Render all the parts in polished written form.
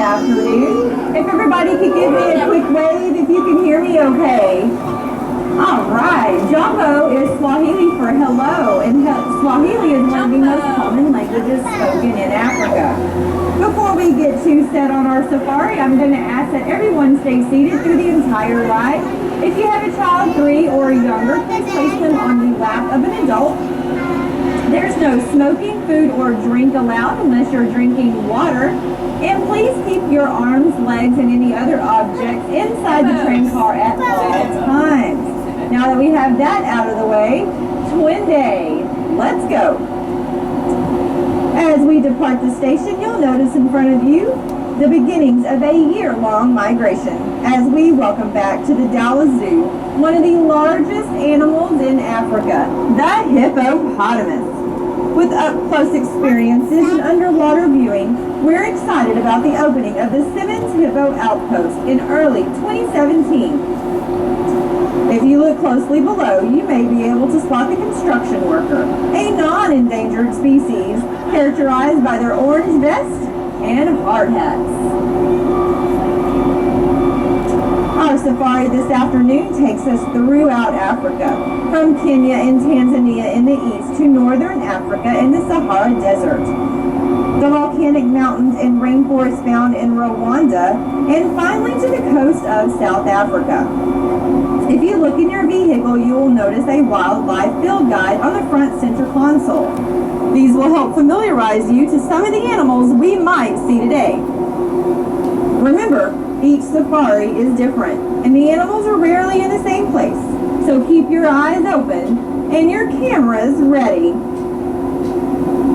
afternoon. If everybody could give me a quick wave if you can hear me okay. All right, Jambo is Swahili for hello, and Swahili is one of the most common languages spoken in Africa. Before we get too set on our safari, I'm going to ask that everyone stay seated through the entire ride. If you have a child 3 or younger, please place them on the lap of an adult. There's no smoking, food, or drink allowed unless you're drinking water. And please keep your arms, legs, and any other objects inside the train car at all times. Now that we have that out of the way, Twin Day, let's go. As we depart the station, you'll notice in front of you the beginnings of a year-long migration as we welcome back to the Dallas Zoo, one of the largest animals in Africa, the hippopotamus. With up-close experiences and underwater viewing, we're excited about the opening of the Simmons Hippo Outpost in early 2017. If you look closely below, you may be able to spot the construction worker, a non-endangered species characterized by their orange vest and hard hats. Our safari this afternoon takes us throughout Africa, from Kenya and Tanzania in the east to northern Africa in the Sahara Desert, the volcanic mountains and rainforests found in Rwanda, and finally to the coast of South Africa. If you look in your vehicle, you will notice a wildlife field guide on the front center console. These will help familiarize you to some of the animals we might see today. Remember, each safari is different, and the animals are rarely in the same place, so keep your eyes open and your cameras ready.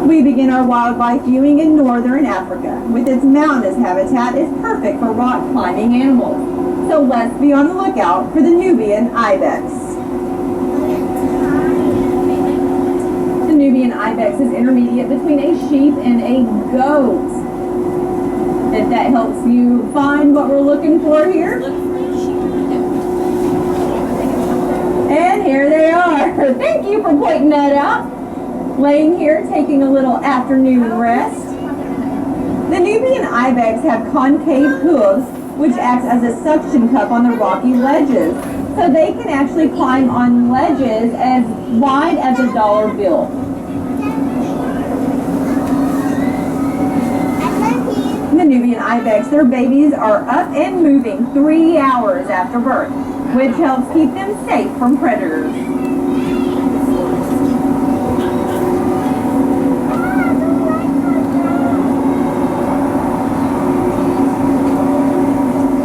We begin our wildlife viewing in northern Africa. With its mountainous habitat, it's perfect for rock climbing animals. So let's be on the lookout for the Nubian Ibex. The Nubian Ibex is intermediate between a sheep and a goat. If that helps you find what we're looking for here. And here they are. Thank you for pointing that out. Laying here, taking a little afternoon rest. The Nubian Ibex have concave hooves, which acts as a suction cup on the rocky ledges. So they can actually climb on ledges as wide as a dollar bill. The Nubian Ibex, their babies are up and moving 3 hours after birth, which helps keep them safe from predators.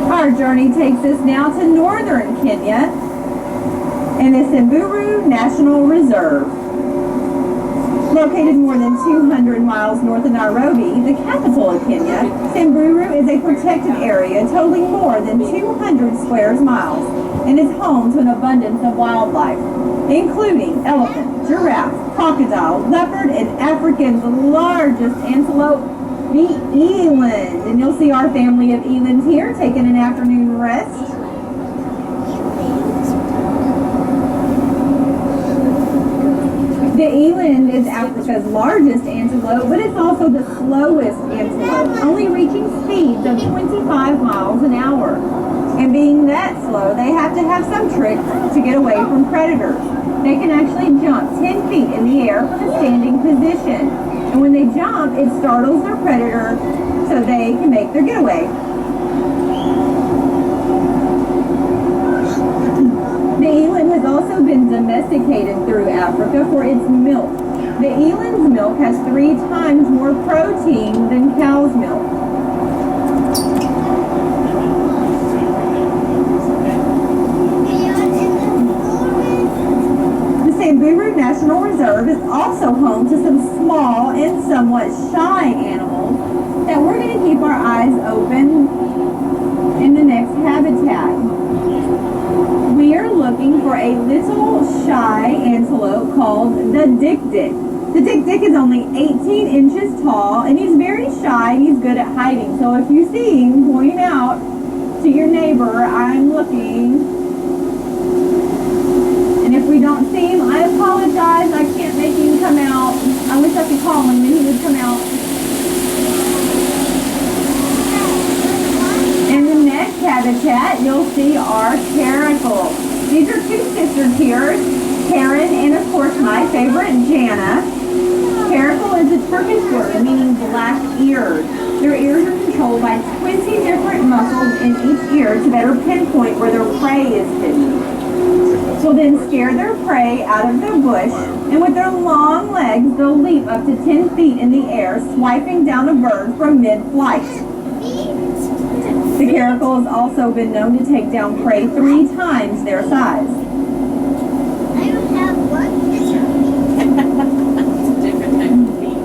Our journey takes us now to northern Kenya and the Samburu National Reserve. Located more than 200 miles north of Nairobi, the capital of Kenya, Samburu is a protected area totaling more than 200 square miles and is home to an abundance of wildlife, including elephant, giraffe, crocodile, leopard, and Africa's largest antelope, the eland. And you'll see our family of elands here taking an afternoon rest. The eland is Africa's largest antelope, but it's also the slowest antelope, only reaching speeds of 25 miles an hour. And being that slow, they have to have some tricks to get away from predators. They can actually jump 10 feet in the air from a standing position. And when they jump, it startles their predator so they can make their getaway. The eland has also been domesticated through Africa for its milk. The eland's milk has 3 times more protein than cow's milk. The Samburu National Reserve is also home to some small and somewhat shy animals that we're going to keep our eyes open in the next habitat. We are looking for a little shy antelope called the dik-dik. The dik-dik is only 18 inches tall, and he's very shy and he's good at hiding. So if you see him, point out to your neighbor, I'm looking. And if we don't see him, I apologize. I can't make him come out. I wish I could call him and he would come out. habitat, you'll see our caracals. These are two sister tears, Karen and of course my favorite, Jana. Caracal is a Turkish word meaning black ears. Their ears are controlled by 20 different muscles in each ear to better pinpoint where their prey is hidden. They'll then scare their prey out of the bush, and with their long legs, they'll leap up to 10 feet in the air, swiping down a bird from mid-flight. The caracal has also been known to take down prey 3 times their size. I don't have one. Different type of feet.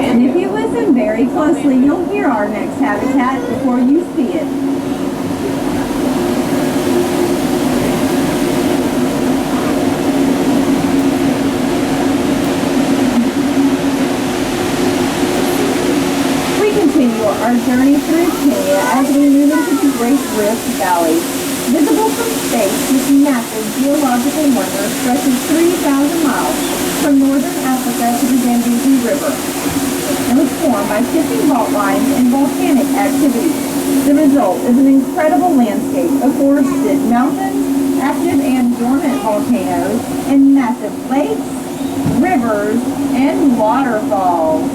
And if you listen very closely, you'll hear our next habitat before you see it. Our journey through Kenya as we move into the Great Rift Valley. Visible from space, this massive geological wonder stretches 3,000 miles from northern Africa to the Zambezi River. It was formed by shifting fault lines and volcanic activity. The result is an incredible landscape of forested mountains, active and dormant volcanoes, and massive lakes, rivers, and waterfalls.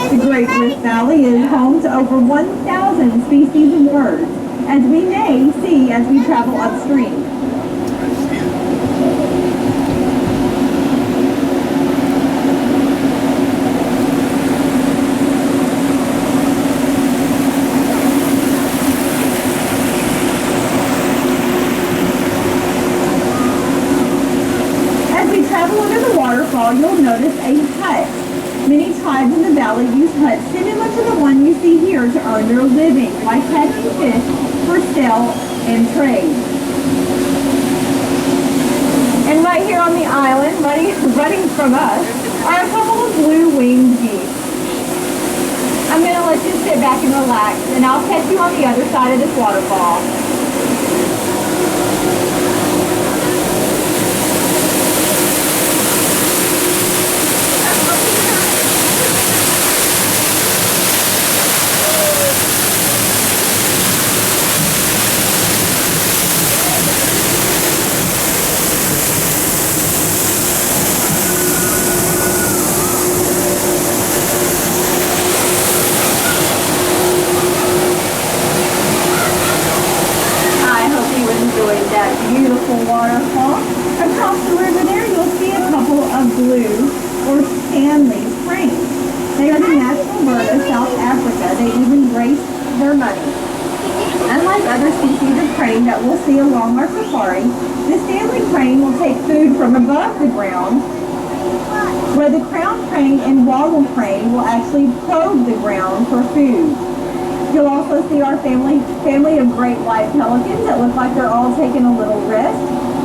The Great Rift Valley is home to over 1,000 species of birds, as we may see as we travel upstream. As we travel under the waterfall, you'll notice a hut. Many tribes in the valley use huts similar to the one you see here to earn their living, like catching fish for sale and trade. And right here on the island, running from us, are a couple of blue-winged geese. I'm going to let you sit back and relax, and I'll catch you on the other side of this waterfall. Beautiful waterfall. Across the river there, you'll see a couple of blue or Stanley's cranes. They are the national bird of South Africa. They even grace their money. Unlike other species of crane that we'll see along our safari, the Stanley crane will take food from above the ground, where the crown crane and wattle crane will actually probe the ground for food. You'll also see our family of great white pelicans that look like they're all taking a little rest.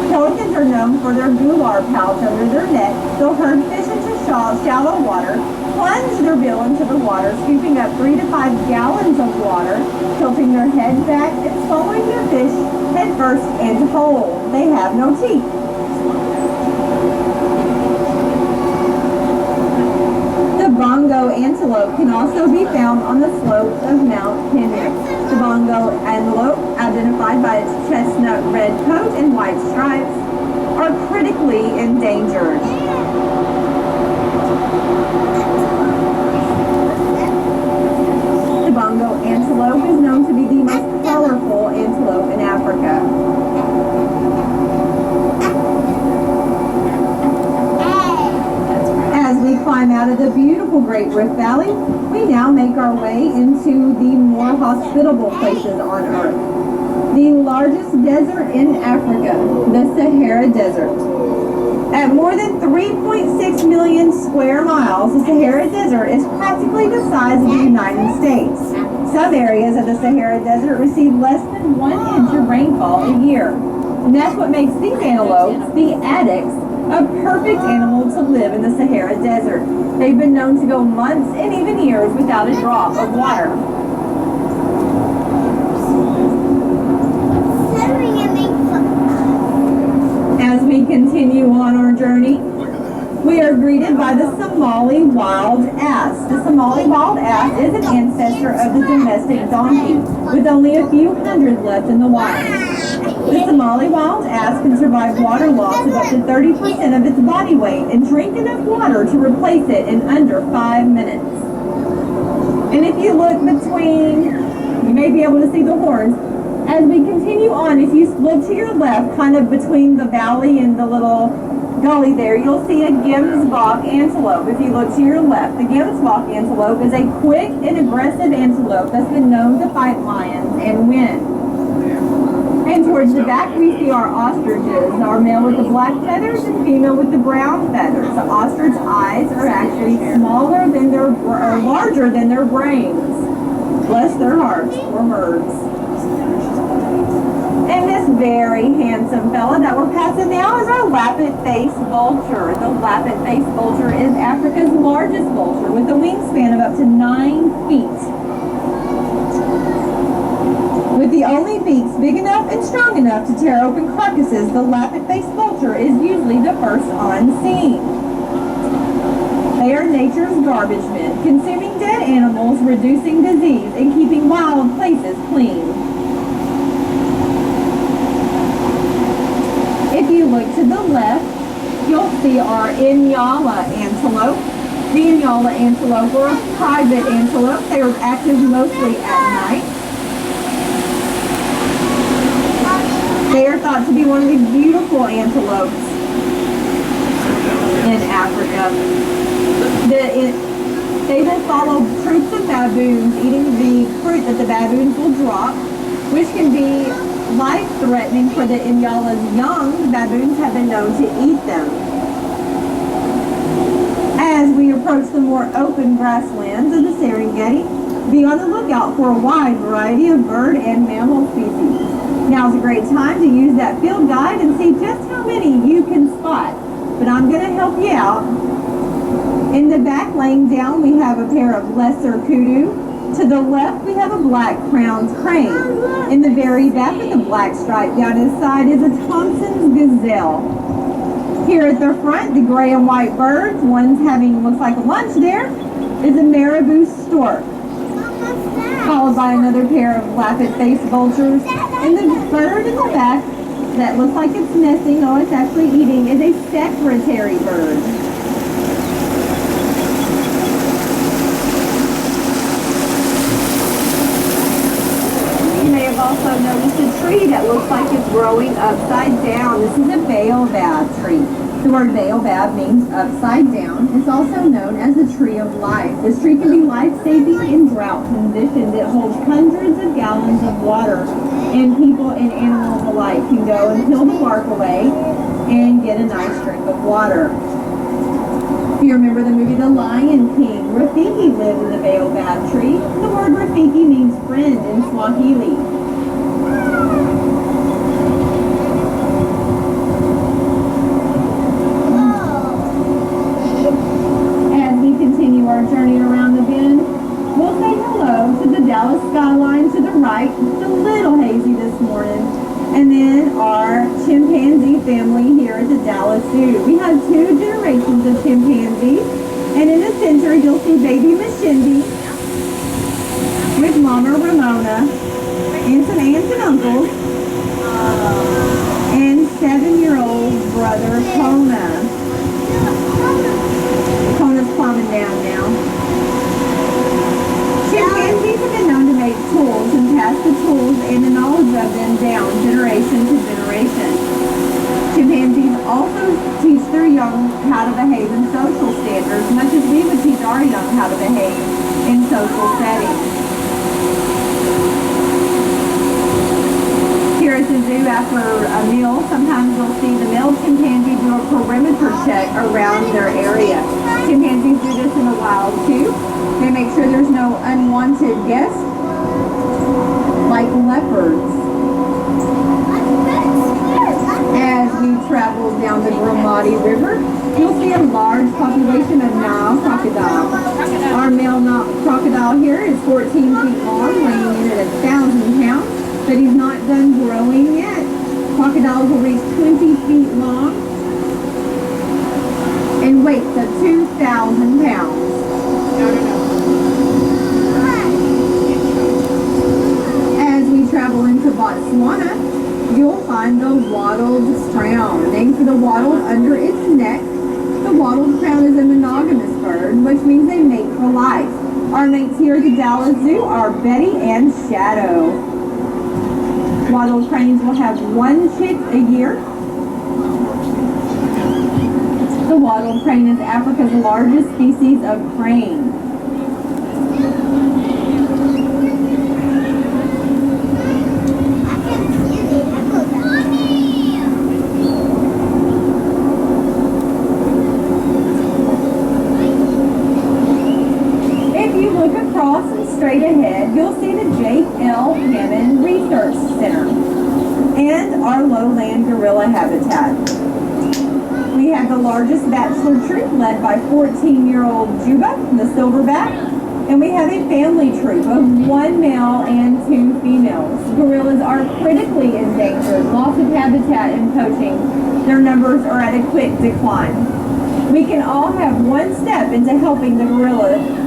Pelicans are known for their gular pouch under their neck. They'll herd fish into shallow water, plunge their bill into the water, scooping up 3 to 5 gallons of water, tilting their head back and swallowing their fish head first and whole. They have no teeth. Bongo antelope can also be found on the slopes of Mount Kenya. The bongo antelope, identified by its chestnut red coat and white stripes, are critically endangered. The bongo antelope is known to be the most colorful antelope in Africa. Climb out of the beautiful Great Rift Valley, we now make our way into the more hospitable places on Earth. The largest desert in Africa, the Sahara Desert. At more than 3.6 million square miles, the Sahara Desert is practically the size of the United States. Some areas of the Sahara Desert receive less than 1 inch of rainfall a year. And that's what makes these antelopes, the addax, a perfect animal to live in the Sahara Desert. They've been known to go months and even years without a drop of water. As we continue continue on our journey, we are greeted by the Somali wild ass. The Somali wild ass is an ancestor of the domestic donkey, with only a few hundred left in the wild. The Somali wild ass can survive water loss of up to 30% of its body weight and drink enough water to replace it in under 5 minutes. And if you look between, you may be able to see the horns. As we continue on, if you look to your left, kind of between the valley and the little gully there, you'll see a Gemsbok antelope. If you look to your left, the Gemsbok antelope is a quick and aggressive antelope that's been known to fight lions and win. And towards the back, we see our ostriches, our male with the black feathers and female with the brown feathers. The ostrich eyes are actually smaller than or larger than their brains. Bless their hearts, poor birds. And this very handsome fella that we're passing now is our lappet-faced vulture. The lappet-faced vulture is Africa's largest vulture with a wingspan of up to 9 feet. With the only beaks big enough and strong enough to tear open carcasses, the lappet-faced vulture is usually the first on scene. They are nature's garbage men, consuming dead animals, reducing disease, and keeping wild places clean. If you look to the left, you'll see our Inyala antelope. The Inyala antelope are a private antelope. They are active mostly at night. They are thought to be one of the beautiful antelopes in Africa. They will follow troops of baboons eating the fruit that the baboons will drop, which can be life-threatening for the Inyala's young. The baboons have been known to eat them. As we approach the more open grasslands of the Serengeti, be on the lookout for a wide variety of bird and mammal species. Now's a great time to use that field guide and see just how many you can spot. But I'm going to help you out. In the back, laying down, we have a pair of lesser kudu. To the left, we have a black-crowned crane. In the very back with a black stripe down his side is a Thomson's gazelle. Here at the front, the gray and white birds, one's having, looks like a lunch there, is a marabou stork. Followed by another pair of lappet-faced vultures. And the bird in the back that looks like it's nesting, though it's actually eating, is a secretary bird. You may have also noticed a tree that looks like it's growing upside down. This is a baobab tree. The word baobab means upside down. It's also known as the tree of life. This tree can be life-saving in drought conditions. It holds hundreds of gallons of water, and people and animals alike can go and peel the bark away and get a nice drink of water. If you remember the movie The Lion King, Rafiki lived in the baobab tree. The word Rafiki means friend in Swahili. Our journey around the bend, we'll say hello to the Dallas skyline to the right. It's a little hazy this morning. And then our chimpanzee family here at the Dallas Zoo. We have 2 generations of chimpanzees. And in the center, you'll see baby Mashindi with Mama Ramona and some aunts and uncles and 7-year-old brother Kona. Kona's climbing down now. Chimpanzees have been known to make tools and pass the tools and the knowledge of them down generation to generation. Chimpanzees also teach their young how to behave in social standards, much as we would teach our young how to behave in social settings. Here at the zoo, after a meal, sometimes you'll see the male chimpanzee do a perimeter check around their area. Chimpanzees do this in the wild too. They make sure there's no unwanted guests, like leopards. As we travel down the Gromadi River, you'll see a large population of Nile crocodile. Our male Nile crocodile here is 14 feet long, weighing in at 1,000 pounds, but he's not done growing yet. Crocodiles will reach 20 feet long weights of 2,000 pounds. As we travel into Botswana, you'll find the wattled crown, named for the wattled under its neck. The wattled crown is a monogamous bird, which means they mate for life. Our mates here at the Dallas Zoo are Betty and Shadow. Wattled cranes will have 1 chick a year. The wattled crane is Africa's largest species of crane. Straight ahead, you'll see the J. L. Hammond Research Center and our lowland gorilla habitat. We have the largest bachelor troop led by 14-year-old Juba, the silverback, and we have a family troop of 1 male and 2 females. Gorillas are critically endangered, loss of habitat and poaching. Their numbers are at a quick decline. We can all have one step into helping the gorilla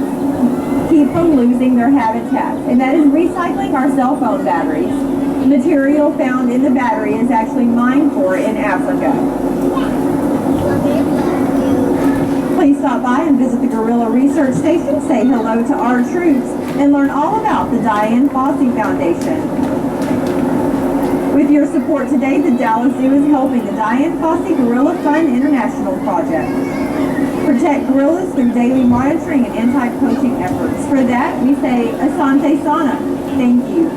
keep from losing their habitat, and that is recycling our cell phone batteries. Material found in the battery is actually mined for in Africa. Please stop by and visit the Gorilla Research Station, say hello to our troops, and learn all about the Diane Fossey Foundation. With your support today, the Dallas Zoo is helping the Diane Fossey Gorilla Fund International Project. Protect gorillas through daily monitoring and anti-poaching efforts. For that, we say Asante Sana. Thank you.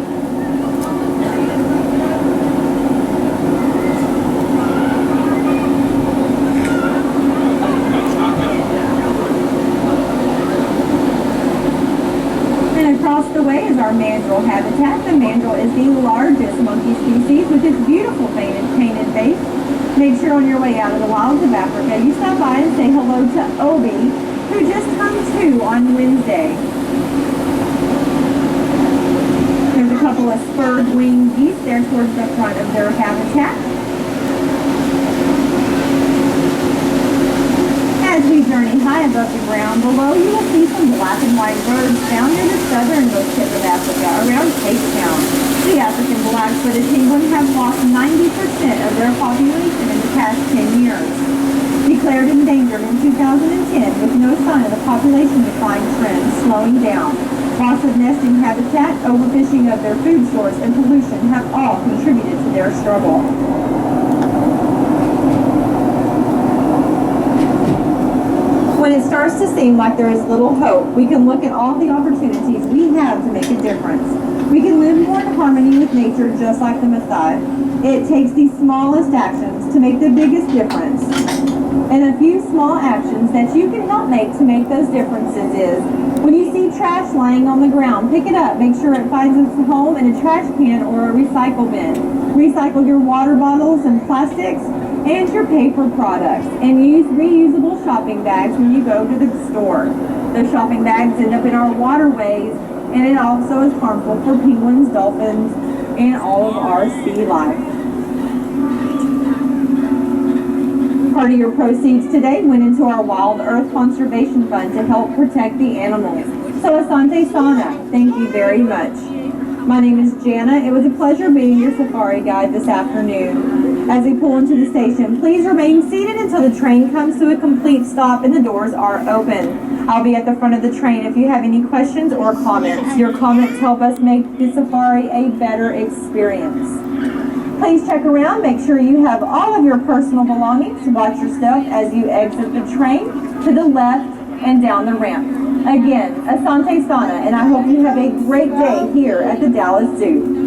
And across the way is our mandrill habitat. The mandrill is the largest monkey species with its beautiful painted face. Make sure on your way out of the wilds of Africa, you stop by and say hello to Obi, who just turned 2 on Wednesday. There's a couple of spurred winged geese there towards the front of their habitat. As we journey high above the ground, below you will see some black and white birds found near the southernmost tip of Africa, around Cape Town. The African black-footed penguin have lost 90% of their population in the past 10 years. Declared endangered in 2010 with no sign of the population decline trend slowing down. Loss of nesting habitat, overfishing of their food source, and pollution have all contributed to their struggle. When it starts to seem like there is little hope, we can look at all the opportunities we have to make a difference. We can live more in harmony with nature just like the Maasai. It takes the smallest actions to make the biggest difference. And a few small actions that you can help make to make those differences is, when you see trash lying on the ground, pick it up, make sure it finds its home in a trash can or a recycle bin. Recycle your water bottles and plastics and your paper products, and use reusable shopping bags when you go to the store. Those shopping bags end up in our waterways, and it also is harmful for penguins, dolphins, and all of our sea life. Part of your proceeds today went into our Wild Earth Conservation Fund to help protect the animals. So Asante Sana, thank you very much. My name is Jana. It was a pleasure being your safari guide this afternoon. As we pull into the station, please remain seated until the train comes to a complete stop and the doors are open. I'll be at the front of the train if you have any questions or comments. Your comments help us make the safari a better experience. Please check around, make sure you have all of your personal belongings. Watch your step as you exit the train to the left and down the ramp. Again, Asante Sana, and I hope you have a great day here at the Dallas Zoo.